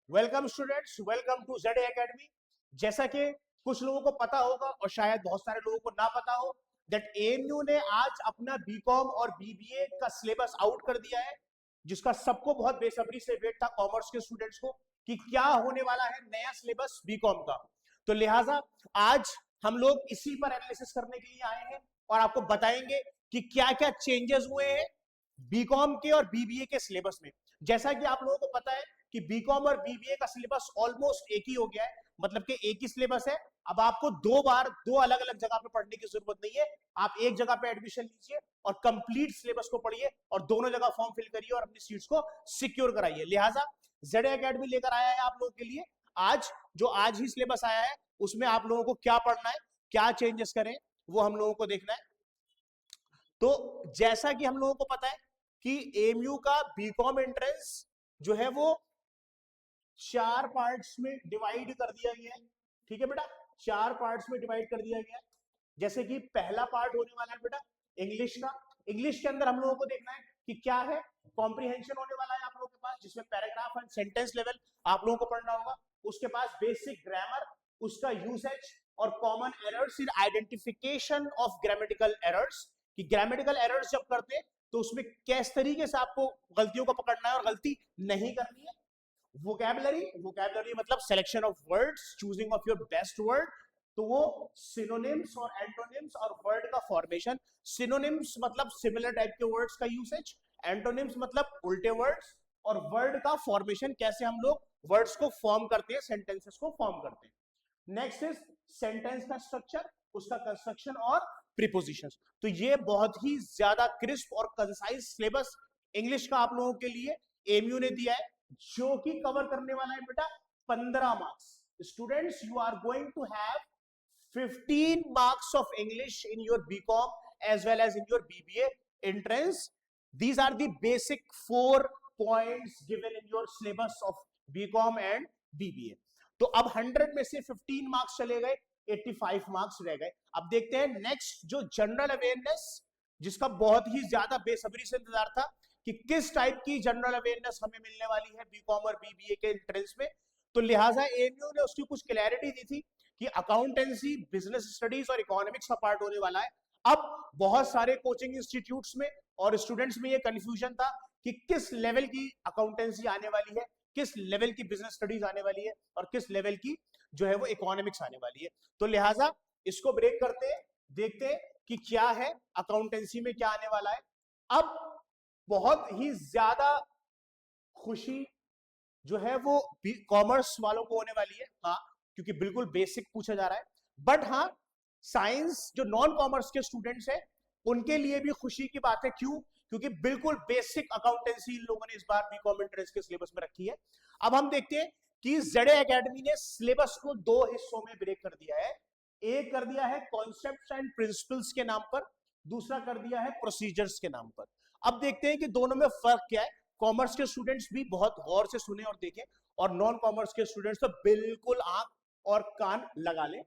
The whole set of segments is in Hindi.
Welcome students, welcome to Z Academy. जैसा कि कुछ लोगों को पता होगा और शायद बहुत सारे लोगों को ना पता हो दैट एएमयू ने आज अपना बीकॉम और बीबीए का सिलेबस आउट कर दिया है, जिसका सबको बहुत बेसब्री से वेट था कॉमर्स के स्टूडेंट्स को कि क्या होने वाला है नया सिलेबस बीकॉम का। तो लिहाजा आज हम लोग इसी पर एनालिसिस करने के लिए आए हैं और आपको बताएंगे कि क्या क्या चेंजेस हुए हैं बीकॉम के और बीबीए के सिलेबस में। जैसा कि आप लोगों को पता है कि बीकॉम और बीबीए का सिलेबस ऑलमोस्ट एक ही हो गया है, मतलब कि एक ही सिलेबस है। अब आपको दो बार दो अलग अलग जगह पे पढ़ने की जरूरत नहीं है। आप एक जगह पे एडमिशन लीजिए और कंप्लीट सिलेबस को पढ़िए और दोनों जगह फॉर्म फिल करिए और अपनी सीट्स को सिक्योर कराइए। लिहाजा जेड एकेडमी लेकर आया है आप लोगों के लिए आज ही सिलेबस आया है, उसमें आप लोगों को क्या पढ़ना है, क्या चेंजेस करें, वो हम लोगों को देखना है। तो जैसा कि हम लोगों को पता है कि एएमयू का बीकॉम एंट्रेंस जो है वो चार पार्ट्स में डिवाइड कर दिया गया है। ठीक है बेटा, चार पार्ट्स में डिवाइड कर दिया गया है। जैसे कि पहला पार्ट होने वाला है बेटा इंग्लिश का। इंग्लिश के अंदर हम लोगों को देखना है कि क्या है, कॉम्प्रिहेंशन होने वाला है आप लोगों के पास, जिसमें पैराग्राफ एंड सेंटेंस लेवल आप लोगों को पढ़ना होगा। उसके पास बेसिक ग्रामर, उसका यूसेज और common errors in identification of grammatical errors, कि ग्रामेटिकल एरर्स जब करते हैं तो उसमें किस तरीके से आपको गलतियों को पकड़ना है और गलती नहीं करनी है। वोकैबुलरी मतलब selection of words, choosing of your best word. तो वो सिनोनिम्स और एंटोनिम्स और वर्ड का फॉर्मेशन। सिनोनिम्स मतलब सिमिलर टाइप के वर्ड्स का यूसेज, एंटोनिम्स मतलब उल्टे वर्ड्स, और वर्ड का फॉर्मेशन, कैसे हम लोग वर्ड्स को फॉर्म करते हैं, सेंटेंसेस को फॉर्म करते हैं। नेक्स्ट इज सेंटेंस का स्ट्रक्चर, उसका कंस्ट्रक्शन और प्रीपोजिशंस। तो ये बहुत ही ज्यादा क्रिस्प और कंसाइज सिलेबस इंग्लिश का आप लोगों के लिए एमयू ने दिया है, जो कि कवर करने वाला है बेटा 15 marks. Students, you are going to have 15 marks of English in your BCom as well as in your BBA entrance. These are the basic 4 points given in your syllabus of BCom and BBA. तो अब 100 में से 15 मार्क्स चले गए, 85 मार्क्स रह गए। अब देखते हैं नेक्स्ट जो जनरल अवेयरनेस, जिसका बहुत ही ज्यादा बेसब्री से इंतजार था कि किस टाइप की जनरल अवेयरनेस हमें मिलने वाली है बीकॉम और बीबीए के एंट्रेंस में। तो लिहाजा एएमयू ने उसकी कुछ क्लैरिटी दी थी कि अकाउंटेंसी, बिजनेस स्टडीज और इकोनॉमिक्स का पार्ट होने वाला है। अब बहुत सारे कोचिंग इंस्टीट्यूट्स में और स्टूडेंट्स में ये कंफ्यूजन था कि किस लेवल की अकाउंटेंसी आने वाली है, किस लेवल की बिजनेस स्टडीज आने वाली है और किस लेवल की जो है वो इकोनॉमिक्स आने वाली है। तो लिहाजा इसको ब्रेक करते हैं, देखते हैं कि क्या है अकाउंटेंसी में क्या आने वाला है। अब बहुत ही ज्यादा खुशी जो है वो कॉमर्स वालों को होने वाली है, हाँ, क्योंकि बिल्कुल बेसिक पूछा जा रहा है। बट हाँ, साइंस जो नॉन कॉमर्स के स्टूडेंट्स हैं उनके लिए भी खुशी की बात है। क्यों? क्योंकि बिल्कुल बेसिक अकाउंटेंसी इन लोगों ने इस बार बीकॉम एंट्रेंस के सिलेबस में रखी है। अब हम देखते हैं कि जेड एकेडमी ने सिलेबस को दो हिस्सों में ब्रेक कर दिया है। एक कर दिया है कॉन्सेप्ट्स एंड प्रिंसिपल्स के नाम पर, दूसरा कर दिया है प्रोसीजर्स के नाम पर। अब देखते हैं कि दोनों में फर्क क्या है। कॉमर्स के स्टूडेंट्स भी बहुत गौर से सुने और देखें, और नॉन कॉमर्स के स्टूडेंट्स तो बिल्कुल आंख और कान लगा लें।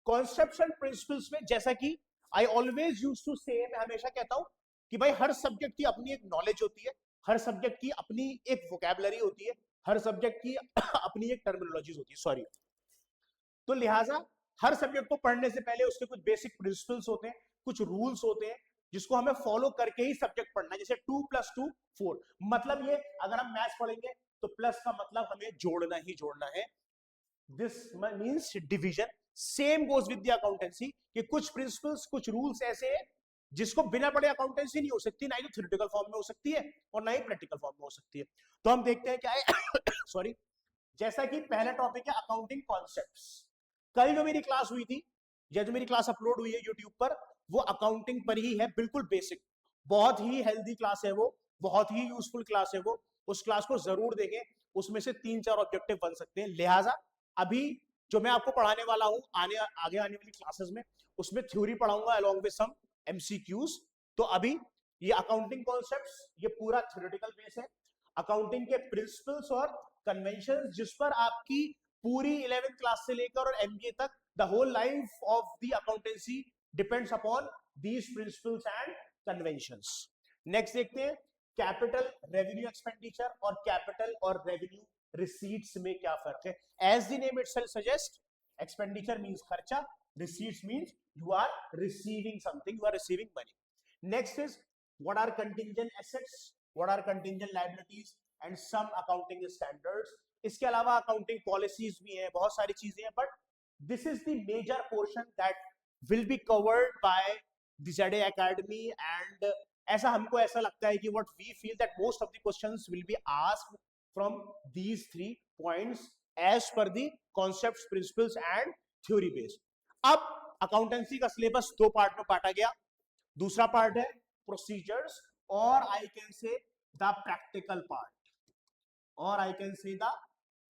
कॉन्सेप्ट्स एंड प्रिंसिपल्स में, जैसा कि आई ऑलवेज यूज टू से, मैं हमेशा कहता हूं कि भाई हर सब्जेक्ट की अपनी एक नॉलेज होती है, हर सब्जेक्ट की अपनी एक वोकैबुलरी होती है, हर सब्जेक्ट की अपनी एक टर्मिनोलॉजीज होती है, सॉरी। तो लिहाजा हर सब्जेक्ट को पढ़ने से पहले उसके कुछ बेसिक प्रिंसिपल्स होते हैं, कुछ रूल्स होते हैं, जिसको हमें फॉलो करके ही सब्जेक्ट पढ़ना है। जैसे 2+2 4, मतलब ये अगर हम मैथ्स पढ़ेंगे तो प्लस का मतलब हमें जोड़ना ही जोड़ना है, this means division. Same goes with the accountancy कि कुछ प्रिंसिपल्स, कुछ रूल्स ऐसे हैं जिसको बिना पढ़े अकाउंटेंसी नहीं हो सकती, ना ही तो थ्योरेटिकल फॉर्म में हो सकती है और ना ही प्रैक्टिकल फॉर्म में हो सकती है। तो हम देखते हैं क्या है सॉरी। जैसा कि पहला टॉपिक है अकाउंटिंग कॉन्सेप्ट्स। कल जो मेरी क्लास हुई थी या जो मेरी क्लास अपलोड हुई है यूट्यूब पर, वो अकाउंटिंग पर ही है, बिल्कुल बेसिक। बहुत ही हेल्दी क्लास है वो, बहुत ही यूजफुल क्लास है वो। उस क्लास को जरूर देखें, उसमें से 3-4 ऑब्जेक्टिव बन सकते हैं। लिहाजा अभी जो मैं आपको पढ़ाने वाला हूं आगे आने वाली क्लासेस में, उसमें थ्योरी पढ़ाऊंगा अलोंग विद सम एमसीक्यूज। तो अभी ये अकाउंटिंग कॉन्सेप्ट्स, ये पूरा थ्योरेटिकल बेस है। अकाउंटिंग के प्रिंसिपल्स और कन्वेंशन, जिस पर आपकी पूरी 11th क्लास से लेकर और एमबीए तक the whole life of the accountancy depends upon these principles and conventions. Next देखते हैं कैपिटल, रेवेन्यू एक्सपेंडिचर और कैपिटल और रेवेन्यू रिसीट्स में क्या फर्क है? As the name itself suggest, expenditure means खर्चा, receipts means you are receiving something, you are receiving money. Next is what are contingent assets, what are contingent liabilities and some accounting standards. इसके अलावा अकाउंटिंग पॉलिसीज भी हैं, बहुत सारी चीजें हैं, but this is the major portion that will be covered by the ZA Academy. And ऐसा हमको ऐसा लगता है कि what we feel that most of the questions will be asked from these 3 points as per the concepts, principles and theory based. अब अकाउंटेंसी का सिलेबस 2 पार्ट में बांटा गया. दूसरा पार्ट है प्रोसीजर्स और I can say the practical part, और I can say the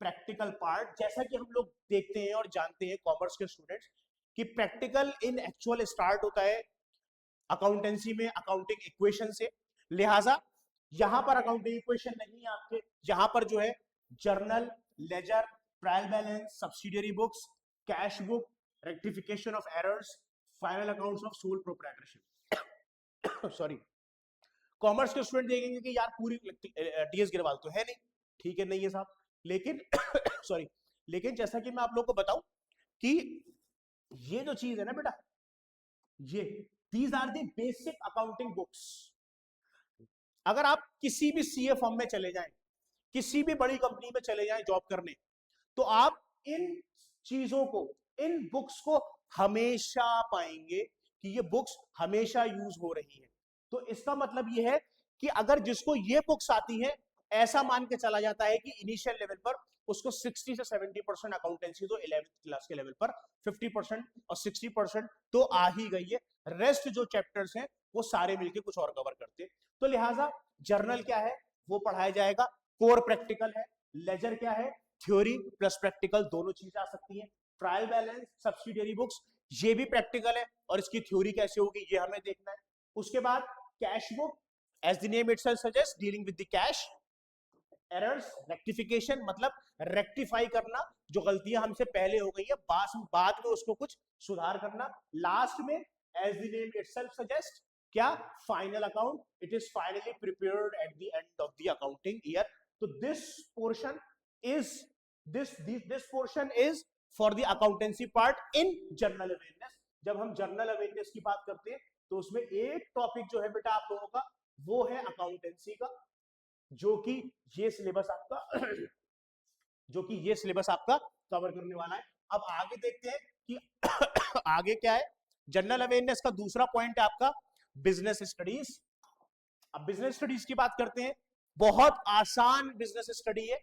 practical part. जैसा कि हम लोग देखते हैं और जानते हैं कॉमर्स के स्टूडेंट्स कि प्रैक्टिकल इन एक्चुअल स्टार्ट होता है अकाउंटेंसी में अकाउंटिंग इक्वेशन से. लिहाजा यहां पर अकाउंटिंग इक्वेशन नहीं है आपके, यहां पर जो है journal, ledger, trial balance, subsidiary books, cash book, rectification of errors, final accounts of sole proprietorship. Sorry, commerce के स्टूडेंट देखेंगे कि यार पूरी DS गिरवाल तो है नहीं, ठीक है नहीं है साहब, लेकिन सॉरी, लेकिन जैसा कि मैं आप लोगों को बताऊं कि ये जो चीज है ना बेटा, ये these are the basic accounting books. अगर आप किसी भी CA फर्म में चले जाएं, किसी भी बड़ी कंपनी में चले जाएं जॉब करने, तो आप इन चीजों को, इन बुक्स को हमेशा पाएंगे कि ये बुक्स हमेशा यूज हो रही है. तो इसका मतलब ये है कि अगर जिसको ये बुक्स आती है, ऐसा मान के चला जाता है कि इनिशियल लेवल पर उसको 60 से 70% अकाउंटेंसी तो 11th क्लास के लेवल पर 50% और 60% तो आ ही गई है. रेस्ट जो चैप्टर्स हैं वो सारे मिलके कुछ और कवर करते हैं. तो लिहाजा जर्नल क्या है वो पढ़ाया जाएगा, कोर प्रैक्टिकल है, लेजर क्या है, थ्योरी प्लस प्रैक्टिकल दोनों चीजें आ सकती हैं, ट्रायल बैलेंस, सब्सिडियरी बुक्स ये भी प्रैक्टिकल है और इसकी थ्योरी कैसे होगी ये हमें देखना है. उसके बाद cash book, as the name itself suggest, dealing with the cash, errors, rectification मतलब रेक्टिफाई करना जो गलतियां हमसे पहले हो गई है, बाद में उसको कुछ सुधार करना. लास्ट में as the name itself suggest क्या, final account, it is finally prepared at the end of the accounting year. तो this portion is for the accountancy part in general awareness. जब हम जनरल अवेयरनेस की बात करते हैं तो उसमें एक टॉपिक जो है बेटा आप लोगों का वो है अकाउंटेंसी का, जो कि ये सिलेबस आपका कवर करने वाला है. अब आगे देखते हैं कि आगे क्या है. जनरल अवेयरनेस का दूसरा पॉइंट है आपका बिजनेस स्टडीज. अब बिजनेस स्टडीज की बात करते हैं, बहुत आसान बिजनेस स्टडी है,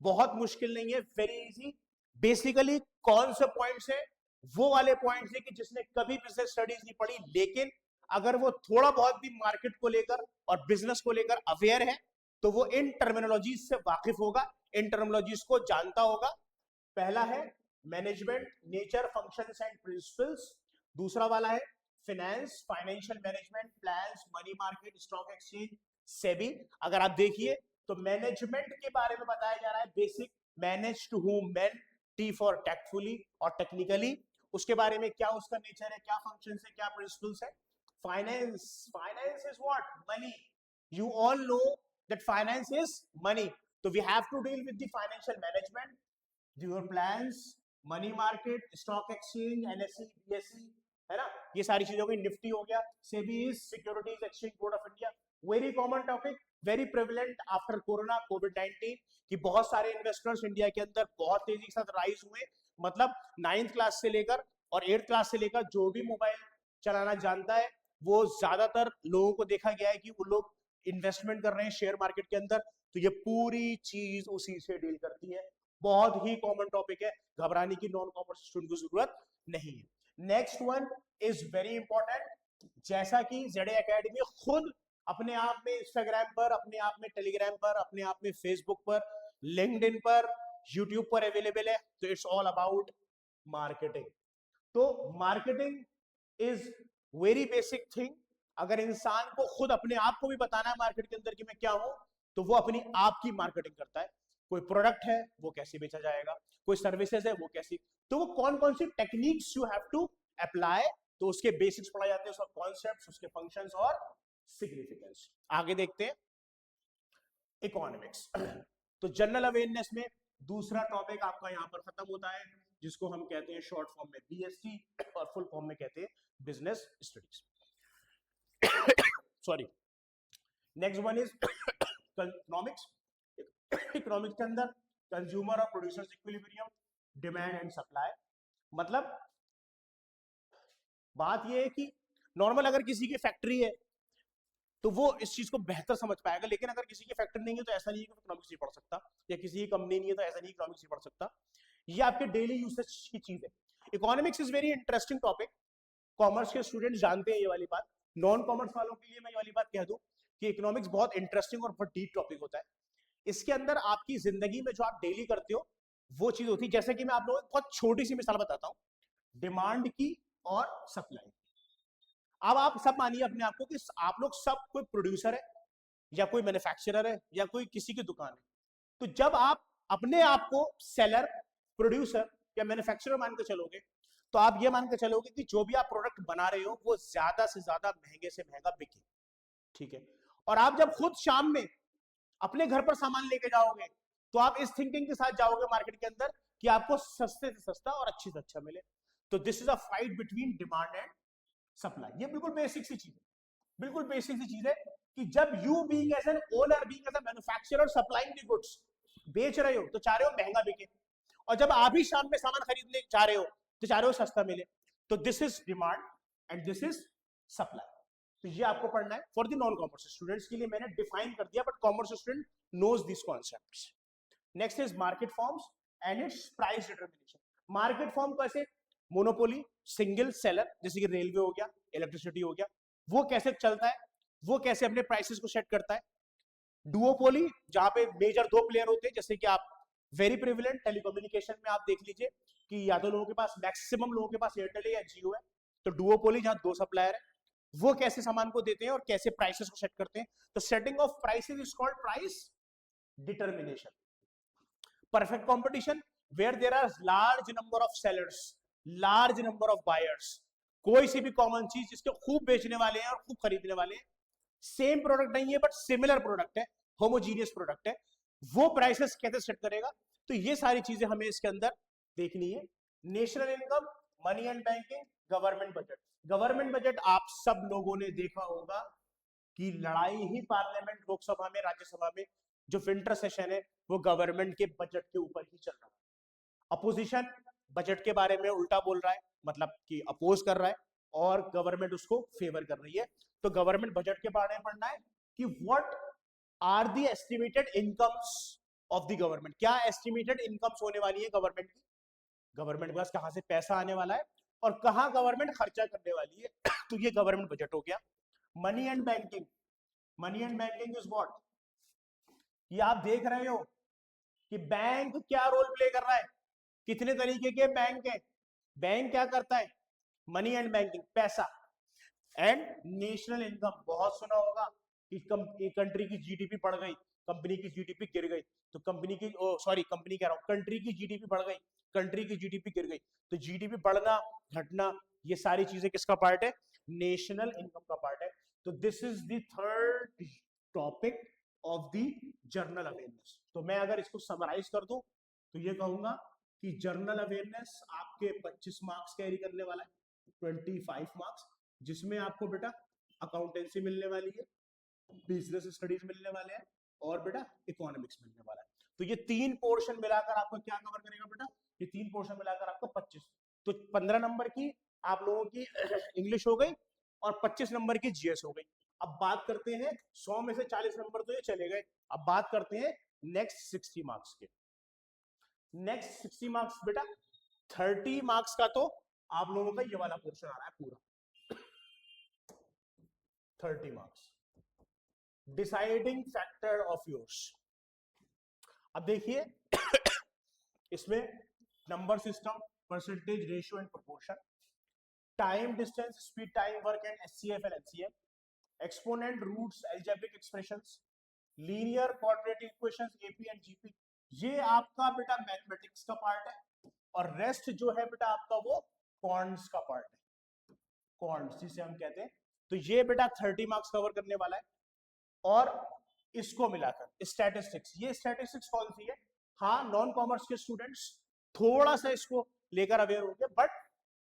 बहुत मुश्किल नहीं है, वेरी इजी. बेसिकली कौन से पॉइंट्स है, वो वाले पॉइंट्स है कि जिसने कभी बिजनेस स्टडीज नहीं पढ़ी लेकिन अगर वो थोड़ा बहुत भी मार्केट को लेकर और बिजनेस को लेकर अवेयर है तो वो इन टर्मिनोलॉजीज से वाकिफ होगा, इन टर्मिनोलॉजीज को जानता होगा. पहला है management, nature, functions and principles. दूसरा वाला है finance, financial management, plans, money market, stock exchange, SEBI. अगर आप देखिए तो मैनेजमेंट के बारे में बताया जा रहा है, basic manage to whom men, T for tactfully और टेक्निकली. उसके बारे में क्या उसका नेचर है, क्या फंक्शंस है, क्या प्रिंसिपल्स है. Finance is what, money. You all know that finance is money, so we have to deal with the financial management, your plans, money market, stock exchange, NSE, BSE, है ना, ये सारी चीजों की. निफ्टी हो गया, SEBI is securities exchange board of India. Very common topic, very prevalent after corona, कोविड-19 कि बहुत सारे इन्वेस्टर्स इंडिया के अंदर बहुत तेजी के साथ राइज हुए. मतलब 9th क्लास से लेकर और 8th क्लास से लेकर जो भी मोबाइल चलाना जानता है वो ज्यादातर लोगों को देखा गया है कि वो लोग इन्वेस्टमेंट कर रहे हैं शेयर मार्केट के अंदर. तो ये पूरी चीज उसी से डील करती है, बहुत ही कॉमन टॉपिक है, घबराने की नॉन कॉमर्स स्टूडेंट को जरूरत नहीं है. Next one is very important. जैसा कि ZA एकेडमी खुद अपने आप में इंस्टाग्राम पर, अपने आप में टेलीग्राम पर, अपने आप में फेसबुक पर, लिंक्डइन पर, यूट्यूब पर अवेलेबल है, तो इट्स ऑल अबाउट मार्केटिंग. तो marketing is very basic thing. अगर इंसान को खुद अपने आप को भी बताना है मार्केट के अंदर कि मैं क्या हूं, तो वो अपनी आप की मार्केटिंग करता है. कोई प्रोडक्ट है वो कैसे बेचा जाएगा, कोई सर्विसेज है वो कैसी, तो वो कौन कौन सी techniques you have to apply, तो उसके बेसिक्स पढ़ाए जाते हैं, उसका कॉन्सेप्ट्स, उसके फंक्शंस और सिग्निफिकेंस. आगे देखते हैं इकोनॉमिक्स. तो जनरल अवेयरनेस में दूसरा टॉपिक आपका यहाँ पर खत्म होता है, जिसको हम कहते हैं शॉर्ट फॉर्म में बीएसटी और फुल फॉर्म में कहते हैं business studies. Sorry, next one is economics. Economics के अंदर कंज्यूमर और producers equilibrium, demand and supply. मतलब बात यह है कि नॉर्मल अगर किसी की फैक्ट्री है तो वो इस चीज को बेहतर समझ पाएगा, लेकिन अगर किसी की फैक्ट्री नहीं है तो ऐसा नहीं है कि इकोनॉमिक्स नहीं पढ़ सकता, या किसी की कंपनी नहीं है तो ऐसा नहीं इकोनॉमिक्स नहीं पढ़ सकता। ये आपके डेली यूसेज की चीज है। Economics is very interesting topic. Commerce के स्टूडेंट जानते हैं ये वाली बात, नॉन कॉमर्स वालों के लिए मैं ये वाली बात कह दूं कि इकोनॉमिक्स बहुत इंटरेस्टिंग और बहुत डीप टॉपिक होता है। इसके अंदर आपकी जिंदगी में जो आप डेली करते हो वो चीज होती है। जैसे कि मैं आप लोगों को बहुत छोटी सी मिसाल बताता हूँ, डिमांड की और सप्लाई। अब आप सब मानिए अपने आप को कि आप लोग सब कोई प्रोड्यूसर है या कोई मैन्युफैक्चरर है या कोई किसी की दुकान है। तो जब आप अपने आप को सेलर, प्रोड्यूसर या मैन्युफैक्चरर मान के चलोगे तो आप ये मान के चलोगे कि जो भी आप प्रोडक्ट बना रहे हो वो ज्यादा से ज्यादा महंगे से महंगा बिके, ठीक है। और आप जब खुद शाम में अपने घर पर सामान लेके जाओगे तो आप इस थिंकिंग के साथ जाओगे मार्केट के अंदर कि आपको सस्ते से सस्ता और अच्छे से अच्छा मिले। तो this is a fight between demand and supply. ये बिल्कुल बेसिक सी चीज है, बिल्कुल बेसिक सी चीज है कि जब you being as an owner, being as a manufacturer supplying the goods, बेच रहे हो तो चाह रहे हो महंगा बिके, और जब आप ही शाम में सामान खरीदने चाह रहे हो तो चाह रहे हो सस्ता मिले। तो this is demand and this is supply. तो ये आपको पढ़ना है। For the non commerce students के लिए मैंने डिफाइन कर दिया, but commerce student knows this concepts. Next is market forms and its price determination. Market form कैसे? मोनोपोली, सिंगल सेलर, जैसे कि रेलवे हो गया, इलेक्ट्रिसिटी हो गया, वो कैसे चलता है, वो कैसे अपने प्राइसेस को सेट करता है। डुओपोली, जहां पे मेजर दो प्लेयर होते हैं, जैसे कि आप वेरी प्रिविलेंट टेलीकम्युनिकेशन में आप देख लीजिए कि या तो लोगों के पास, मैक्सिमम लोगों के पास एयरटेल है या जियो है। तो डुओपोली जहां दो सप्लायर है, वो कैसे सामान को देते हैं और कैसे प्राइसेस को सेट करते हैं। तो setting of prices is called price determination. Perfect competition, where there are large number of sellers, large number of buyers. कोई सी भी कॉमन चीज जिसके खूब बेचने वाले हैं और खूब खरीदने वाले हैं, सेम प्रोडक्ट नहीं है बट सिमिलर प्रोडक्ट है, होमोजीनियस प्रोडक्ट है, वो प्राइसेस कैसे सेट करेगा। तो ये सारी चीजें हमें इसके अंदर देखनी है। National income, money and banking, government budget. Government budget आप सब लोगों ने देखा होगा कि लड़ाई ही पार्लियामेंट, लोकसभा में, राज्यसभा में जो विंटर सेशन है वो गवर्नमेंट के बजट के ऊपर ही चल रहा है। अपोजिशन बजट के बारे में उल्टा बोल रहा है, मतलब कि अपोज कर रहा है, और गवर्नमेंट उसको फेवर कर रही है। तो गवर्नमेंट बजट के बारे में पढ़ना है कि what are the estimated incomes of the government. क्या एस्टिमेटेड इनकम्स होने वाली है गवर्नमेंट की, गवर्नमेंट के पास कहां से पैसा आने वाला है और कहां गवर्नमेंट खर्चा करने वाली है। तो ये गवर्नमेंट बजट हो गया। Money and banking, money and banking is what, ये आप देख रहे हो कि बैंक क्या रोल प्ले कर रहा है, कितने तरीके के बैंक है, बैंक क्या करता है, मनी एंड बैंकिंग, पैसा। एंड नेशनल इनकम, बहुत सुना होगा कि कंट्री की जीडीपी बढ़ गई, कंपनी की जीडीपी गिर गई, तो कंपनी की, सॉरी कंपनी कह रहा हूं, कंट्री की जीडीपी बढ़ गई, कंट्री की जीडीपी गिर गई। तो जीडीपी बढ़ना घटना ये सारी चीजें किसका पार्ट है, नेशनल इनकम का पार्ट है। तो this is the third topic of the journal awareness. तो मैं अगर इसको समराइज कर दूं तो ये कहूंगा कि जर्नल अवेयरनेस आपके 25 मार्क्स कैरी करने वाला है, 25 मार्क्स, जिसमें आपको बेटा अकाउंटेंसी मिलने वाली है, बिजनेस स्टडीज मिलने वाले हैं और बेटा इकोनॉमिक्स मिलने वाला है। तो ये तीन पोर्शन मिलाकर आपको क्या कवर करेगा बेटा, ये तीन पोर्शन मिलाकर आपको 25, तो 15 नंबर की आप लोगों की इंग्लिश हो गई और 25 नंबर की जीएस हो गई। अब बात करते हैं 100 में से 40 नंबर तो ये चले गए, अब बात करते हैं नेक्स्ट 60 मार्क्स के। नेक्स्ट 60 मार्क्स बेटा 30 मार्क्स का तो आप लोगों का ये वाला पोर्शन आ रहा है पूरा, 30 marks, deciding factor of yours. अब देखिए इसमें number system, percentage, ratio and proportion, time, distance, speed, time, work and HCF and LCM, exponent, roots, algebraic expressions, linear quadratic equations, AP and GP. ये आपका बेटा मैथमेटिक्स का पार्ट है, और रेस्ट जो है बेटा आपका वो क्वांट्स का पार्ट है, क्वांट्स जिसे हम कहते हैं। तो ये बेटा 30 मार्क्स कवर करने वाला है। और इसको मिलाकर स्टैटिस्टिक्स। ये स्टैटिस्टिक्स कौन सी है? हाँ, नॉन कॉमर्स के स्टूडेंट्स थोड़ा सा इसको लेकर अवेयर होंगे, but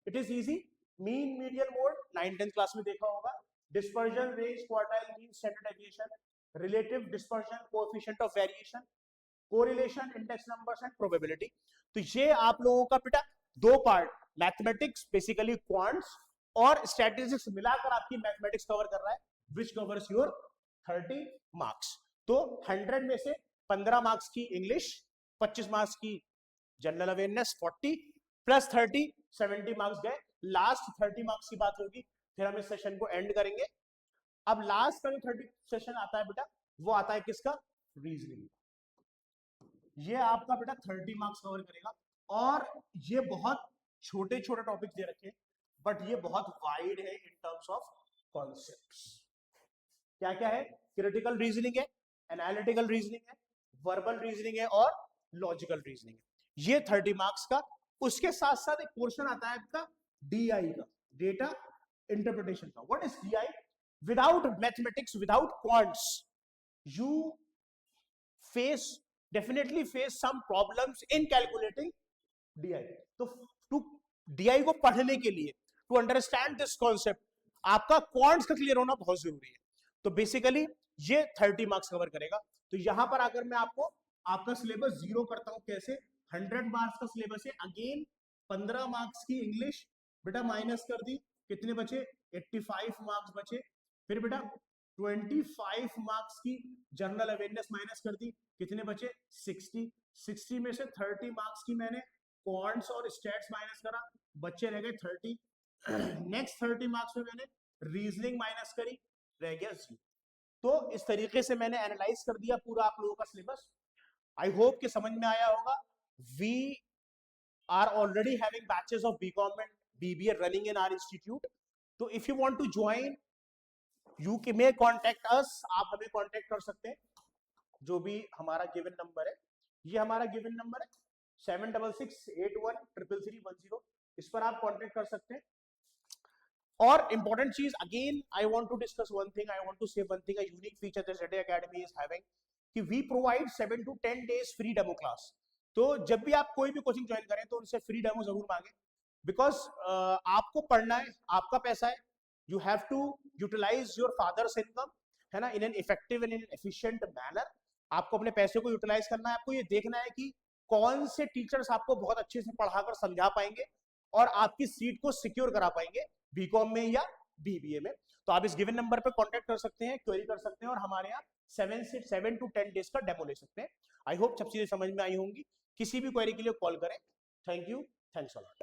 it is easy. Mean, median, mode 9th-10th class में देखा होगा। Dispersion, range, quartile, mean, standard deviation, relative dispersion, coefficient of variation, correlation, index numbers and probability. तो ये आप लोगों का बेटा दो पार्ट, मैथमेटिक्स बेसिकली क्वांट्स और स्टैटिस्टिक्स मिलाकर आपकी मैथमेटिक्स कवर कर रहा है, विच कवर्स योर 30 मार्क्स। तो 100 में से 15 मार्क्स की इंग्लिश, 25 मार्क्स की जनरल अवेयरनेस, 40 प्लस 30 70 मार्क्स गए। लास्ट 30 मार्क्स की बात होगी, फिर हम इस सेशन को एंड करेंगे। अब लास्ट का जो 30 सेशन आता है बेटा, वो आता है किसका? रीजनिंग। ये आपका बेटा 30 मार्क्स कवर करेगा, और ये बहुत छोटे छोटे टॉपिक्स दे रखे हैं, बट ये बहुत वाइड है इन टर्म्स ऑफ कॉन्सेप्ट्स। क्या क्या है? क्रिटिकल रीजनिंग है, एनालिटिकल रीजनिंग है, वर्बल रीजनिंग है और लॉजिकल रीजनिंग है। ये 30 मार्क्स का। उसके साथ साथ एक पोर्शन आता है आपका डीआई का, डेटा इंटरप्रिटेशन का। What is DI? Without mathematics, without quants, you definitely face some problems in calculating DI. तो टू डीआई को पढ़ने के लिए, टू अंडरस्टैंड दिस कॉन्सेप्ट, आपका क्वांट्स का क्लियर होना बहुत जरूरी है। तो बेसिकली ये 30 मार्क्स कवर करेगा। तो यहां पर आकर मैं आपको आपका सिलेबस जीरो करता हूं। कैसे? 100 मार्क्स का सिलेबस है। अगेन 15 मार्क्स की इंग्लिश बेटा माइनस कर दी, कितने बचे? 85 मार्क्स बचे। फिर बेटा 25 मार्क्स की जनरल अवेयरनेस माइनस कर दी, कितने बचे? 60 में से 30 मार्क्स की मैंने क्वांट्स और स्टैट्स माइनस करा, बच्चे रह गए 30। नेक्स्ट 30 मार्क्स में मैंने रीजनिंग माइनस करी, रह गया 0। तो इस तरीके से मैंने एनालाइज कर दिया पूरा आप लोगों का सिलेबस। आई होप कि समझ में आया होगा। We are already having batches of BCom and BBA running in our institute. तो if you want to join, you may contact us, आप हमें कॉन्टेक्ट कर सकते हैं। जो भी हमारा गिवन नंबर है, ये हमारा गिवन नंबर है 7661333310, इस पर आप कॉन्टेक्ट कर सकते हैं। और इंपॉर्टेंट चीज, again I want to discuss one thing, I want to say one thing, a unique feature that ZA Academy is having, कि we provide 7 to 10 days free demo class. तो जब भी आप कोई भी कोचिंग ज्वाइन करें तो उनसे फ्री डेमो जरूर मांगे, बिकॉज आपको पढ़ना है, आपका पैसा है, you have to utilise your father's income, है ना, in an effective and in efficient manner. आपको अपने पैसे को यूटिलाइज करना है। आपको ये देखना है कि कौन से टीचर्स आपको बहुत अच्छे से पढ़ाकर समझा पाएंगे और आपकी सीट को सिक्योर करा पाएंगे बीकॉम में या बीबीए में। तो आप इस गिवन नंबर पे कांटेक्ट कर सकते हैं, क्वेरी कर सकते हैं, और हमारे यहाँ 7 to 10 डेज का डेमो ले सकते हैं। आई होप सब चीजें समझ में आई होंगी। किसी भी क्वेरी के लिए कॉल करें। Thank you, thanks a lot.